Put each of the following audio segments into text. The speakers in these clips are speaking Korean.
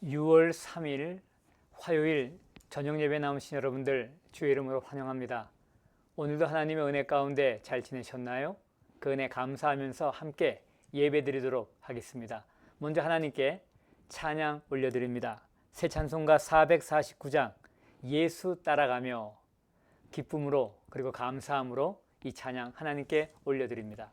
6월 3일 화요일 저녁 예배 나오신 여러분들 주의 이름으로 환영합니다. 오늘도 하나님의 은혜 가운데 잘 지내셨나요? 그 은혜 감사하면서 함께 예배 드리도록 하겠습니다. 먼저 하나님께 찬양 올려드립니다. 새 찬송가 449장 예수 따라가며 기쁨으로 그리고 감사함으로 이 찬양 하나님께 올려드립니다.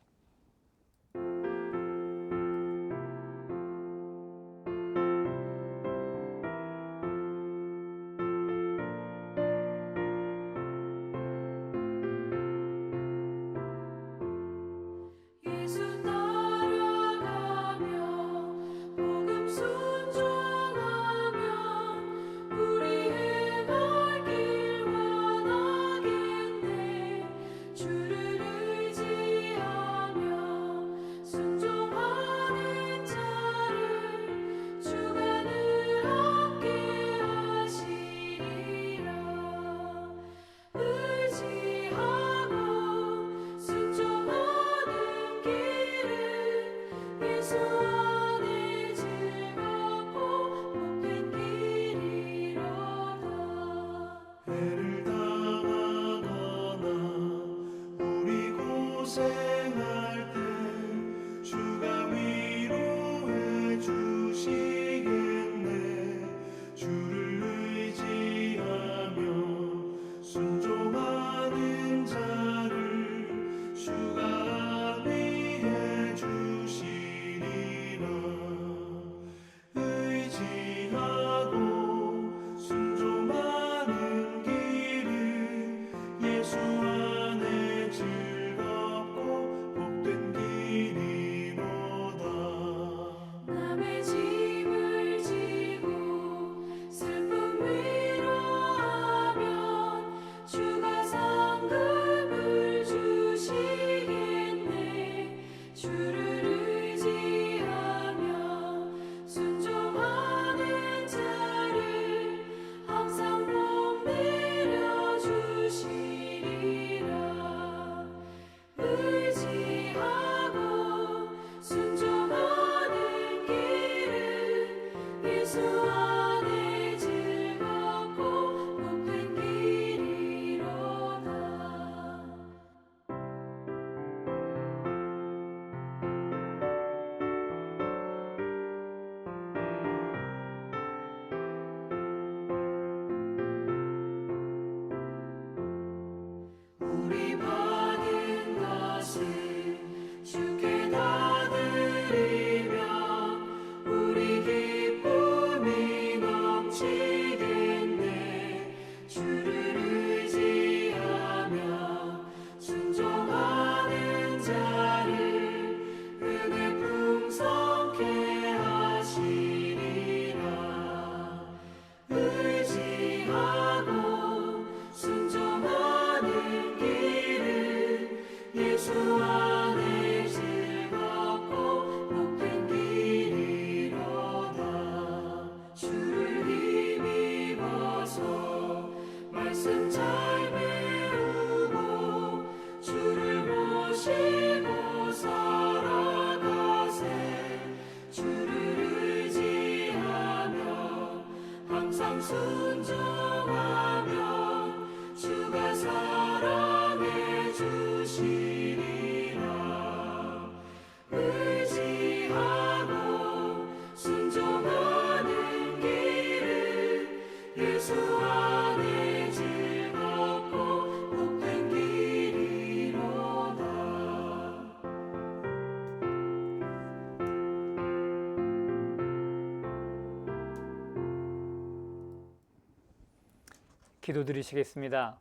기도드리시겠습니다.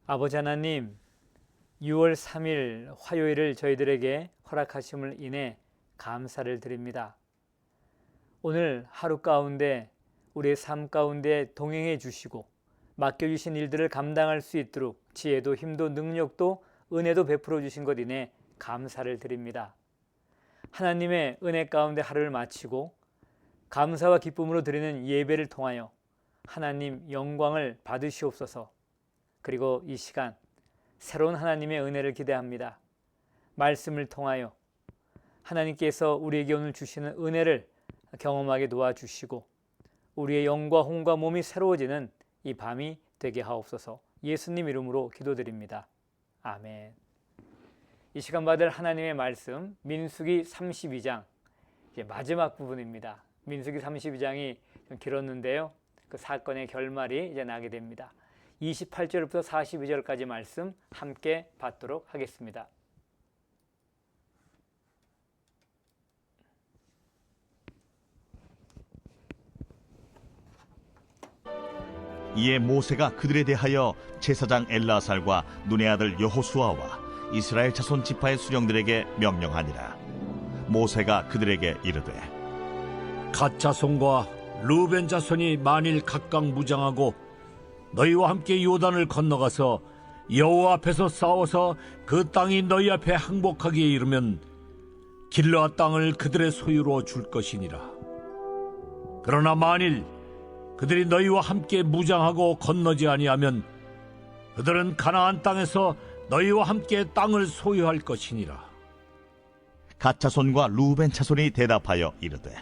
아버지 하나님, 6월 3일 화요일을 저희들에게 허락하심을 인해 감사를 드립니다. 오늘 하루 가운데 우리의 삶 가운데 동행해 주시고 맡겨주신 일들을 감당할 수 있도록 지혜도 힘도 능력도 은혜도 베풀어 주신 것 인해 감사를 드립니다. 하나님의 은혜 가운데 하루를 마치고 감사와 기쁨으로 드리는 예배를 통하여 하나님 영광을 받으시옵소서. 그리고 이 시간 새로운 하나님의 은혜를 기대합니다. 말씀을 통하여 하나님께서 우리에게 오늘 주시는 은혜를 경험하게 도와주시고 우리의 영과 혼과 몸이 새로워지는 이 밤이 되게 하옵소서. 예수님 이름으로 기도드립니다. 아멘. 이 시간 받을 하나님의 말씀 민수기 32장 이제 마지막 부분입니다. 민수기 32장이 좀 길었는데요. 그 사건의 결말이 이제 나게 됩니다. 28절부터 42절까지 말씀 함께 받도록 하겠습니다. 이에 모세가 그들에 대하여 제사장 엘라살과 눈의 아들 여호수아와 이스라엘 자손 지파의 수령들에게 명령하니라. 모세가 그들에게 이르되 갓 자손과 르우벤 자손이 만일 각각 무장하고 너희와 함께 요단을 건너가서 여호와 앞에서 싸워서 그 땅이 너희 앞에 항복하기에 이르면 길르앗 땅을 그들의 소유로 줄 것이니라. 그러나 만일 그들이 너희와 함께 무장하고 건너지 아니하면 그들은 가나안 땅에서 너희와 함께 땅을 소유할 것이니라. 갓 자손과 루벤 자손이 대답하여 이르되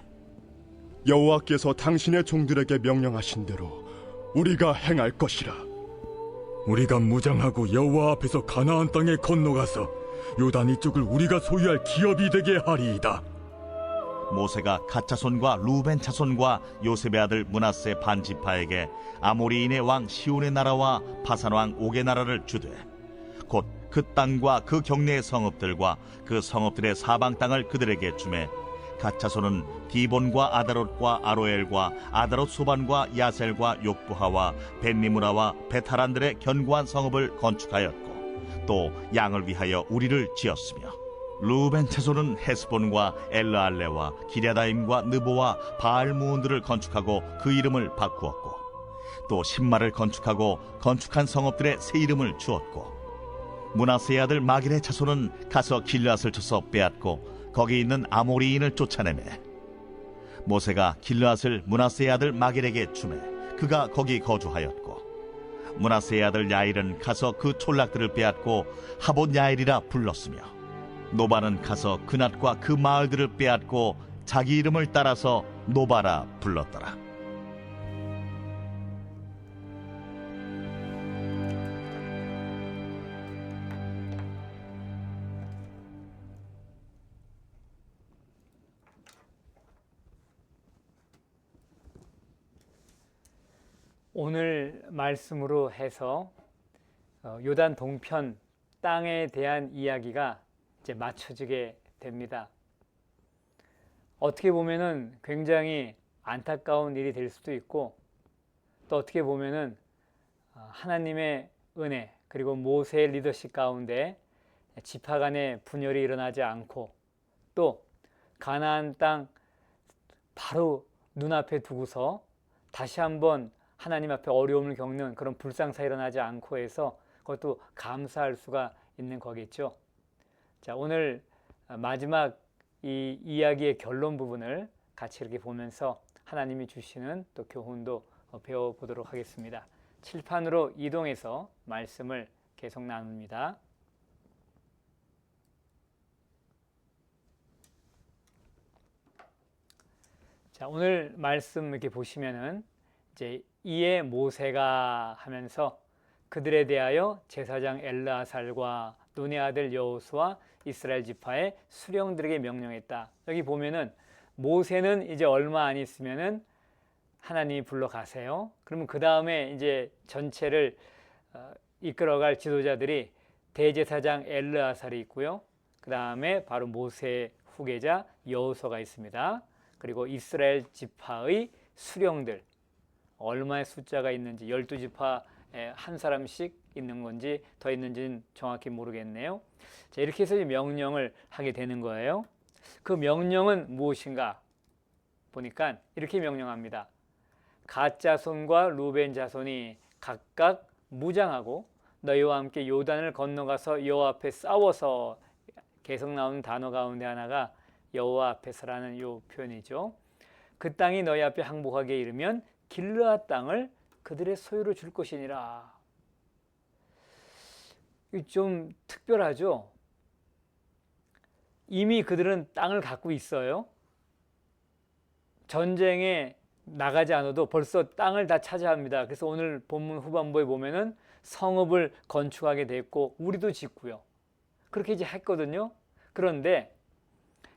여호와께서 당신의 종들에게 명령하신 대로 우리가 행할 것이라. 우리가 무장하고 여호와 앞에서 가나안 땅에 건너가서 요단 이쪽을 우리가 소유할 기업이 되게 하리이다. 모세가 갓 자손과 루벤 자손과 요셉의 아들 므낫세 반 지파에게 아모리인의 왕 시온의 나라와 바산 왕 옥의 나라를 주되 곧 그 땅과 그 경내의 성읍들과 그 성읍들의 사방 땅을 그들에게 주매 갓 자손은 디본과 아다롯과 아로엘과 아다롯 소반과 야셀과 욕부하와 벤니무라와 베타란들의 견고한 성읍을 건축하였고 또 양을 위하여 우리를 지었으며 루벤 자손은 헤스본과 엘르알레와 기랴다임과 느보와 바알무온들을 건축하고 그 이름을 바꾸었고 또 신마를 건축하고 건축한 성읍들의 새 이름을 주었고 므낫세의 아들 마길의 자손은 가서 길르앗을 쳐서 빼앗고 거기 있는 아모리인을 쫓아내매 모세가 길르앗을 므낫세의 아들 마길에게 주매 그가 거기 거주하였고 므낫세의 아들 야일은 가서 그 촌락들을 빼앗고 하봇 야일이라 불렀으며 노바는 가서 그낫과 그 마을들을 빼앗고 자기 이름을 따라서 노바라 불렀더라. 오늘 말씀으로 해서 요단 동편 땅에 대한 이야기가 이제 맞춰지게 됩니다. 어떻게 보면은 굉장히 안타까운 일이 될 수도 있고 또 어떻게 보면은 하나님의 은혜 그리고 모세의 리더십 가운데 지파 간의 분열이 일어나지 않고 또 가나안 땅 바로 눈앞에 두고서 다시 한번 하나님 앞에 어려움을 겪는 그런 불상사 일어나지 않고 해서 그것도 감사할 수가 있는 거겠죠. 자, 오늘 마지막 이 이야기의 결론 부분을 같이 이렇게 보면서 하나님이 주시는 또 교훈도 배워보도록 하겠습니다. 칠판으로 이동해서 말씀을 계속 나눕니다. 자, 오늘 말씀 이렇게 보시면은 이제 이에 모세가 하면서 그들에 대하여 제사장 엘르아살과 눈의 아들 여호수아 이스라엘 지파의 수령들에게 명령했다. 여기 보면은 모세는 이제 얼마 안 있으면은 하나님이 불러가세요. 그러면 그 다음에 이제 전체를 이끌어갈 지도자들이 대제사장 엘르아살이 있고요. 그 다음에 바로 모세의 후계자 여호수아가 있습니다. 그리고 이스라엘 지파의 수령들 얼마의 숫자가 있는지 12지파에 한 사람씩 있는 건지 더 있는지는 정확히 모르겠네요. 자, 이렇게 해서 명령을 하게 되는 거예요. 그 명령은 무엇인가 보니까 이렇게 명령합니다. 갓 자손과 루벤 자손이 각각 무장하고 너희와 함께 요단을 건너가서 여호와 앞에 싸워서 계속 나오는 단어 가운데 하나가 여호와 앞에서라는 이 표현이죠. 그 땅이 너희 앞에 항복하게 이르면 길르앗 땅을 그들의 소유로 줄 것이니라. 좀 특별하죠? 이미 그들은 땅을 갖고 있어요. 전쟁에 나가지 않아도 벌써 땅을 다 차지합니다. 그래서 오늘 본문 후반부에 보면은 성읍을 건축하게 됐고 우리도 짓고요. 그렇게 이제 했거든요. 그런데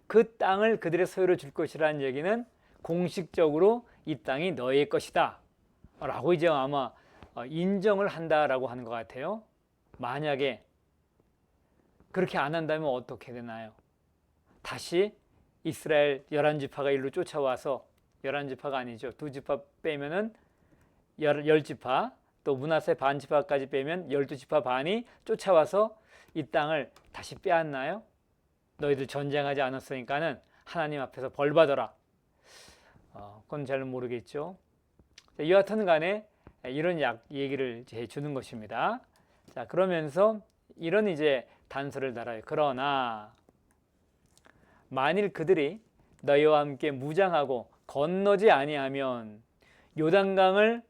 그 땅을 그들의 소유로 줄 것이라는 얘기는 공식적으로 이 땅이 너희의 것이다 라고 이제 아마 인정을 한다라고 하는 것 같아요. 만약에 그렇게 안 한다면 어떻게 되나요? 다시 이스라엘 11지파가 일로 쫓아와서 11지파가 아니죠. 2지파 빼면은 10지파 또 므낫세 반지파까지 빼면 12지파 반이 쫓아와서 이 땅을 다시 빼앗나요? 너희들 전쟁하지 않았으니까는 하나님 앞에서 벌 받아라. 그건 잘 모르겠죠. 여하튼 간에 이런 얘기를 해주는 것입니다. 자, 그러면서 이런 이제 단서를 달아요. 그러나 만일 그들이 너희와 함께 무장하고 건너지 아니하면 요단강을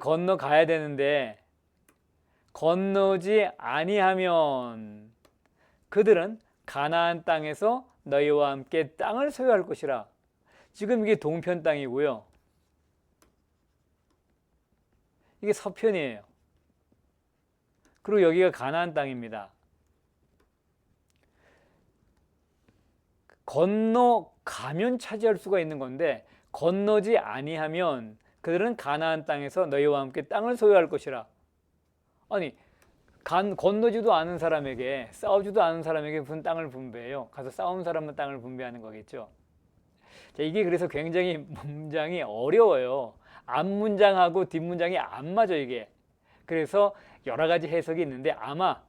건너가야 되는데 건너지 아니하면 그들은 가나안 땅에서 너희와 함께 땅을 소유할 것이라. 지금 이게 동편 땅이고요. 이게 서편이에요. 그리고 여기가 가나안 땅입니다. 건너가면 차지할 수가 있는 건데 건너지 아니하면 그들은 가나안 땅에서 너희와 함께 땅을 소유할 것이라. 아니 건너지도 않은 사람에게 싸우지도 않은 사람에게 무슨 땅을 분배해요? 가서 싸운 사람은 땅을 분배하는 거겠죠. 자, 이게 그래서 굉장히 문장이 어려워요. 앞문장하고 뒷문장이 안 맞아 이게. 그래서 여러 가지 해석이 있는데 아마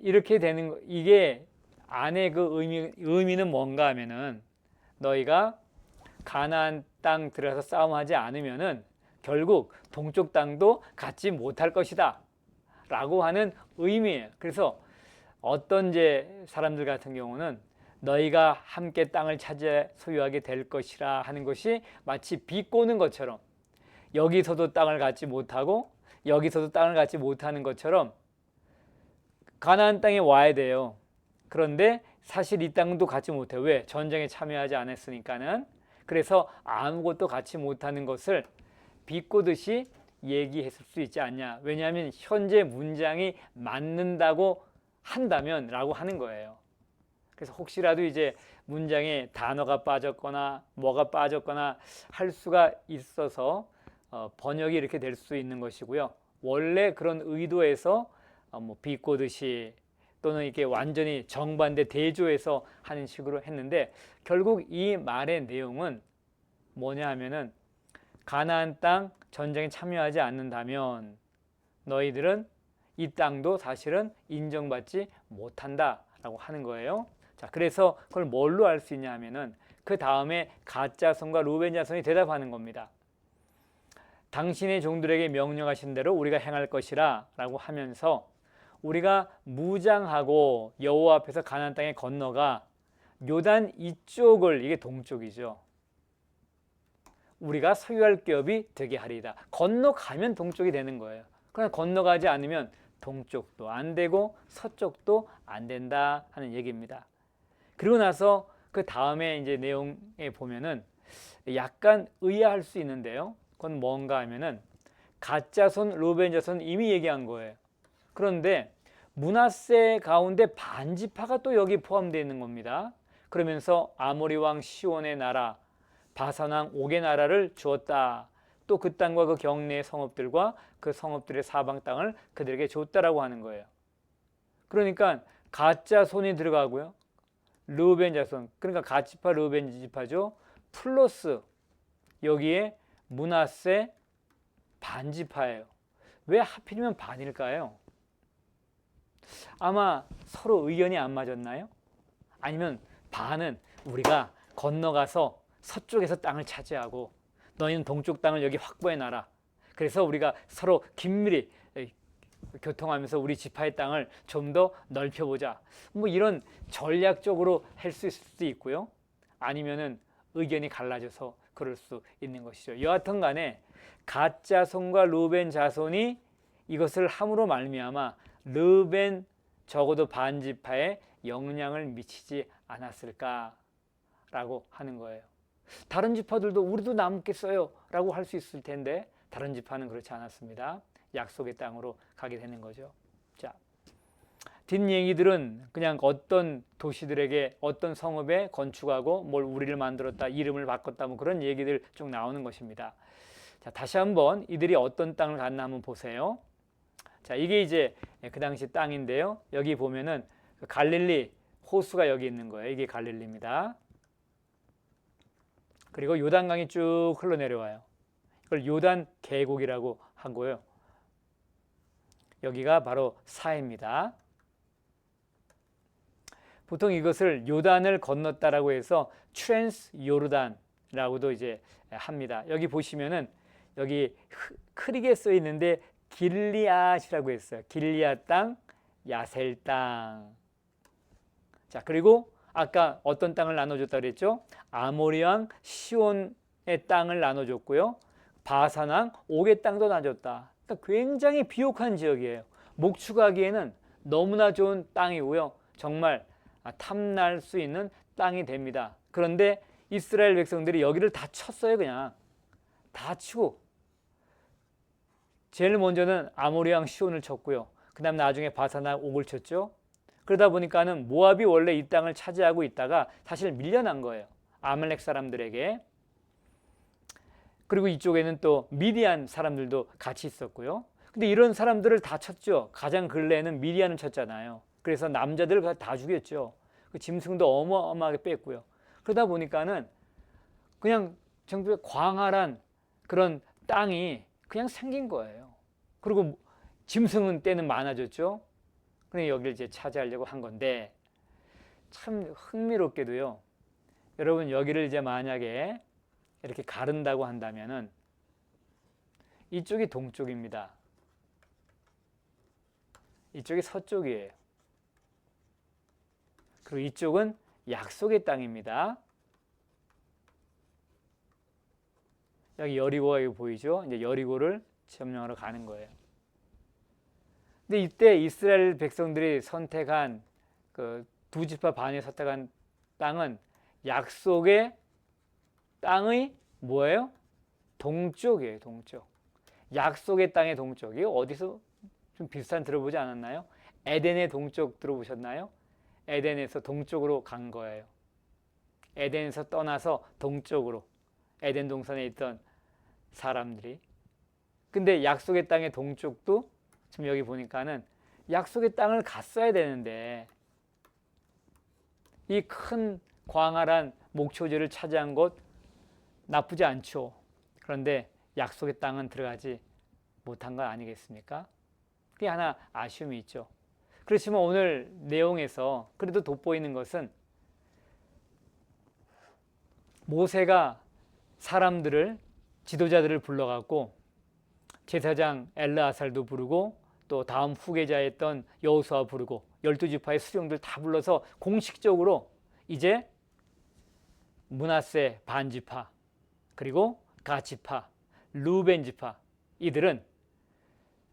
이렇게 되는 거, 이게 안에 그 의미는 뭔가 하면은 너희가 가나안 땅 들어가서 싸움하지 않으면은 결국 동쪽 땅도 갖지 못할 것이다 라고 하는 의미예요. 그래서 어떤 이제 사람들 같은 경우는 너희가 함께 땅을 차지해 소유하게 될 것이라 하는 것이 마치 비꼬는 것처럼 여기서도 땅을 갖지 못하고 여기서도 땅을 갖지 못하는 것처럼 가나안 땅에 와야 돼요. 그런데 사실 이 땅도 갖지 못해요. 왜? 전쟁에 참여하지 않았으니까는. 그래서 아무것도 갖지 못하는 것을 비꼬듯이 얘기했을 수 있지 않냐. 왜냐하면 현재 문장이 맞는다고 한다면 라고 하는 거예요. 그래서 혹시라도 이제 문장에 단어가 빠졌거나 뭐가 빠졌거나 할 수가 있어서 번역이 이렇게 될 수 있는 것이고요. 원래 그런 의도에서 뭐 비꼬듯이 또는 이렇게 완전히 정반대 대조해서 하는 식으로 했는데 결국 이 말의 내용은 뭐냐 하면은 가나안 땅 전쟁에 참여하지 않는다면 너희들은 이 땅도 사실은 인정받지 못한다라고 하는 거예요. 자, 그래서 그걸 뭘로 알 수 있냐 하면은 그 다음에 갓 자손과 루벤 자손이 대답하는 겁니다. 당신의 종들에게 명령하신 대로 우리가 행할 것이라 라고 하면서 우리가 무장하고 여호와 앞에서 가나안 땅에 건너가 요단 이쪽을, 이게 동쪽이죠, 우리가 소유할 기업이 되게 하리이다. 건너가면 동쪽이 되는 거예요. 그러나 건너가지 않으면 동쪽도 안 되고 서쪽도 안 된다 하는 얘기입니다. 그리고 나서 그 다음에 이제 내용에 보면은 약간 의아할 수 있는데요. 그건 뭔가 하면은 갓 자손, 루벤 자손 이미 얘기한 거예요. 그런데 므낫세 가운데 반지파가 또 여기 포함되어 있는 겁니다. 그러면서 아모리 왕 시온의 나라, 바산 왕 옥의 나라를 주었다. 또 그 땅과 그 경내의 성읍들과 그 성읍들의 사방 땅을 그들에게 줬다라고 하는 거예요. 그러니까 갓 자손이 들어가고요. 르우벤 자손, 그러니까 갓 지파 르우벤 지파죠. 플러스 여기에 므낫세 반지파예요. 왜 하필이면 반일까요? 아마 서로 의견이 안 맞았나요? 아니면 반은 우리가 건너가서 서쪽에서 땅을 차지하고 너희는 동쪽 땅을 여기 확보해 놔라. 그래서 우리가 서로 긴밀히 교통하면서 우리 지파의 땅을 좀 더 넓혀보자. 뭐 이런 전략적으로 할 수 있을 수도 있고요. 아니면은 의견이 갈라져서 그럴 수 있는 것이죠. 여하튼 간에 갓 자손과 르벤 자손이 이것을 함으로 말미암아 르벤 적어도 반지파의 영향을 미치지 않았을까라고 하는 거예요. 다른 지파들도 우리도 남겠어요 라고 할 수 있을 텐데 다른 지파는 그렇지 않았습니다. 약속의 땅으로 가게 되는 거죠. 자, 뒷얘기들은 그냥 어떤 도시들에게 어떤 성읍에 건축하고 뭘 우리를 만들었다, 이름을 바꿨다, 뭐 그런 얘기들 쭉 나오는 것입니다. 자, 다시 한번 이들이 어떤 땅을 갔나 한번 보세요. 자, 이게 이제 그 당시 땅인데요. 여기 보면은 갈릴리 호수가 여기 있는 거예요. 이게 갈릴리입니다. 그리고 요단강이 쭉 흘러내려와요. 이걸 요단 계곡이라고 하고요. 여기가 바로 사해입니다. 보통 이것을 요단을 건넜다라고 해서 트랜스 요르단이라고도 이제 합니다. 여기 보시면은 여기 크리게 써 있는데 길리앗이라고 했어요. 길리앗 땅, 야셀 땅. 자, 그리고 아까 어떤 땅을 나눠줬다 그랬죠? 아모리 왕 시온의 땅을 나눠줬고요. 바산 왕 옥의 땅도 나눠줬다. 그러니까 굉장히 비옥한 지역이에요. 목축하기에는 너무나 좋은 땅이고요. 정말 탐날 수 있는 땅이 됩니다. 그런데 이스라엘 백성들이 여기를 다 쳤어요. 그냥 다 치고 제일 먼저는 아모리 왕 시온을 쳤고요. 그 다음 나중에 바산 왕 옥을 쳤죠. 그러다 보니까는 모압이 원래 이 땅을 차지하고 있다가 사실 밀려난 거예요. 아말렉 사람들에게. 그리고 이쪽에는 또 미디안 사람들도 같이 있었고요. 근데 이런 사람들을 다 쳤죠. 가장 근래에는 미디안을 쳤잖아요. 그래서 남자들 다 죽였죠. 그 짐승도 어마어마하게 뺐고요. 그러다 보니까는 그냥 정말 광활한 그런 땅이 그냥 생긴 거예요. 그리고 짐승은 때는 많아졌죠. 그래서 여기를 이제 차지하려고 한 건데 참 흥미롭게도요. 여러분 여기를 이제 만약에 이렇게 가른다고 한다면은 이쪽이 동쪽입니다. 이쪽이 서쪽이에요. 그리고 이쪽은 약속의 땅입니다. 여기 여리고가 여기 보이죠? 이제 여리고를 점령하러 가는 거예요. 근데 이때 이스라엘 백성들이 선택한 그 두 지파 반이 선택한 땅은 약속의 땅의 뭐예요? 동쪽이에요. 동쪽. 약속의 땅의 동쪽이 어디서 좀 비슷한 들어보지 않았나요? 에덴의 동쪽 들어보셨나요? 에덴에서 동쪽으로 간 거예요. 에덴에서 떠나서 동쪽으로 에덴 동산에 있던 사람들이. 근데 약속의 땅의 동쪽도 지금 여기 보니까는 약속의 땅을 갔어야 되는데 이 큰 광활한 목초지를 차지한 곳 나쁘지 않죠. 그런데 약속의 땅은 들어가지 못한 건 아니겠습니까? 그게 하나 아쉬움이 있죠. 그렇지만 오늘 내용에서 그래도 돋보이는 것은 모세가 사람들을 지도자들을 불러갖고 제사장 엘르아살도 부르고 또 다음 후계자였던 여호수아 부르고 12지파의 수령들 다 불러서 공식적으로 이제 므낫세 반지파 그리고 갓지파, 루벤지파 이들은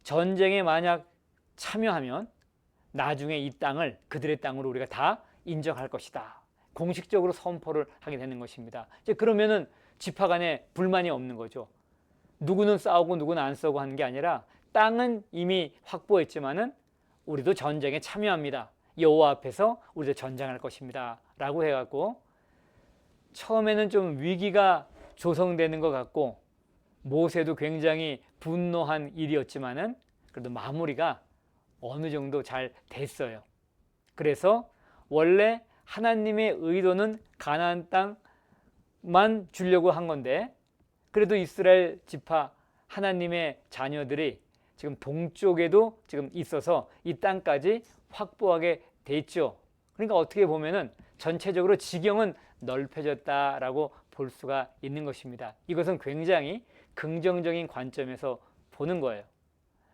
전쟁에 만약 참여하면 나중에 이 땅을 그들의 땅으로 우리가 다 인정할 것이다. 공식적으로 선포를 하게 되는 것입니다. 이제 그러면은 지파 간에 불만이 없는 거죠. 누구는 싸우고 누구는 안 싸우고 하는 게 아니라 땅은 이미 확보했지만은 우리도 전쟁에 참여합니다. 여호와 앞에서 우리도 전쟁할 것입니다. 라고 해갖고 처음에는 좀 위기가 조성되는 것 같고 모세도 굉장히 분노한 일이었지만은 그래도 마무리가 어느 정도 잘 됐어요. 그래서 원래 하나님의 의도는 가나안 땅만 주려고 한 건데 그래도 이스라엘 지파 하나님의 자녀들이 지금 동쪽에도 지금 있어서 이 땅까지 확보하게 됐죠. 그러니까 어떻게 보면은 전체적으로 지경은 넓혀졌다라고 볼 수가 있는 것입니다. 이것은 굉장히 긍정적인 관점에서 보는 거예요.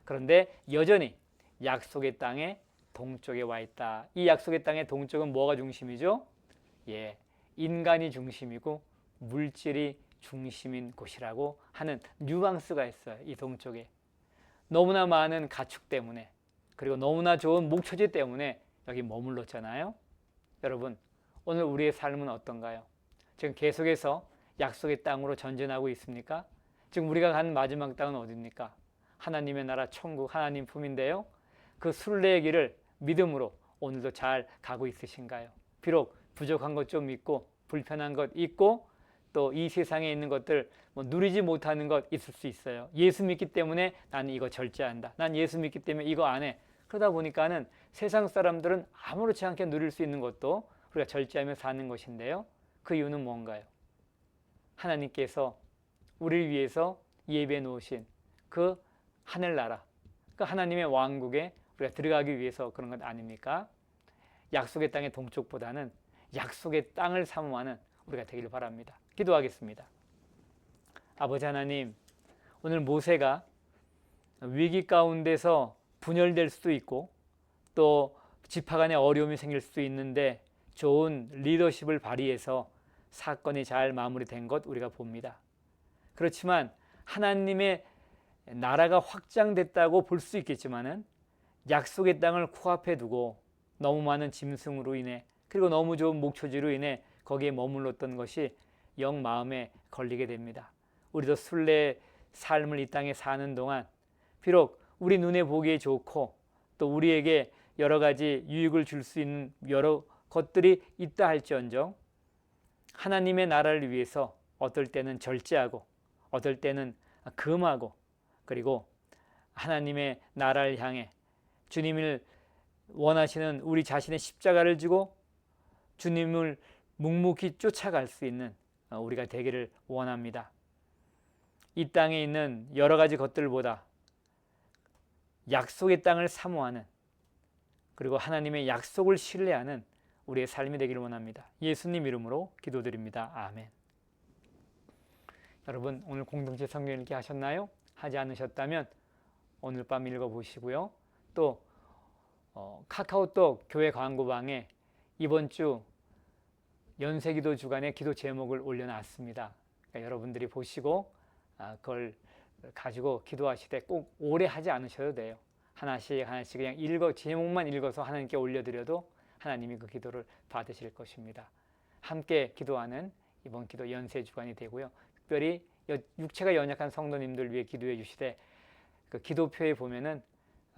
그런데 여전히 약속의 땅의 동쪽에 와 있다. 이 약속의 땅의 동쪽은 뭐가 중심이죠? 예, 인간이 중심이고 물질이 중심인 곳이라고 하는 뉘앙스가 있어요. 이 동쪽에. 너무나 많은 가축 때문에 그리고 너무나 좋은 목초지 때문에 여기 머물렀잖아요. 여러분, 오늘 우리의 삶은 어떤가요? 지금 계속해서 약속의 땅으로 전진하고 있습니까? 지금 우리가 가는 마지막 땅은 어디입니까? 하나님의 나라 천국, 하나님 품인데요. 그 순례의 길을 믿음으로 오늘도 잘 가고 있으신가요? 비록 부족한 것 좀 있고 불편한 것 있고 또 이 세상에 있는 것들 누리지 못하는 것 있을 수 있어요. 예수 믿기 때문에 나는 이거 절제한다. 난 예수 믿기 때문에 이거 안 해. 그러다 보니까는 세상 사람들은 아무렇지 않게 누릴 수 있는 것도 우리가 절제하며 사는 것인데요. 그 이유는 뭔가요? 하나님께서 우리를 위해서 예배해 놓으신 그 하늘나라, 그 하나님의 왕국에 우리가 들어가기 위해서 그런 것 아닙니까? 약속의 땅의 동쪽보다는 약속의 땅을 사모하는 우리가 되기를 바랍니다. 기도하겠습니다. 아버지 하나님, 오늘 모세가 위기 가운데서 분열될 수도 있고 또 지파 간에 어려움이 생길 수도 있는데 좋은 리더십을 발휘해서 사건이 잘 마무리된 것 우리가 봅니다. 그렇지만 하나님의 나라가 확장됐다고 볼 수 있겠지만은 약속의 땅을 코앞에 두고 너무 많은 짐승으로 인해 그리고 너무 좋은 목초지로 인해 거기에 머물렀던 것이 영 마음에 걸리게 됩니다. 우리도 순례의 삶을 이 땅에 사는 동안 비록 우리 눈에 보기에 좋고 또 우리에게 여러 가지 유익을 줄 수 있는 여러 것들이 있다 할지언정 하나님의 나라를 위해서 어떨 때는 절제하고 어떨 때는 금하고 그리고 하나님의 나라를 향해 주님을 원하시는 우리 자신의 십자가를 지고 주님을 묵묵히 쫓아갈 수 있는 우리가 되기를 원합니다. 이 땅에 있는 여러 가지 것들보다 약속의 땅을 사모하는 그리고 하나님의 약속을 신뢰하는 우리의 삶이 되기를 원합니다. 예수님 이름으로 기도드립니다. 아멘. 여러분, 오늘 공동체 성경 읽기 하셨나요? 하지 않으셨다면 오늘 밤 읽어보시고요. 또 카카오톡 교회 광고방에 이번 주 연세기도 주간의 기도 제목을 올려놨습니다. 그러니까 여러분들이 보시고 그걸 가지고 기도하시되 꼭 오래 하지 않으셔도 돼요. 하나씩 그냥 제목만 읽어서 하나님께 올려드려도 하나님이 그 기도를 받으실 것입니다. 함께 기도하는 이번 기도 연세 주간이 되고요. 특별히 육체가 연약한 성도님들 위해 기도해 주시되 그 기도표에 보면은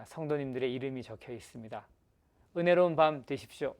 성도님들의 이름이 적혀 있습니다. 은혜로운 밤 되십시오.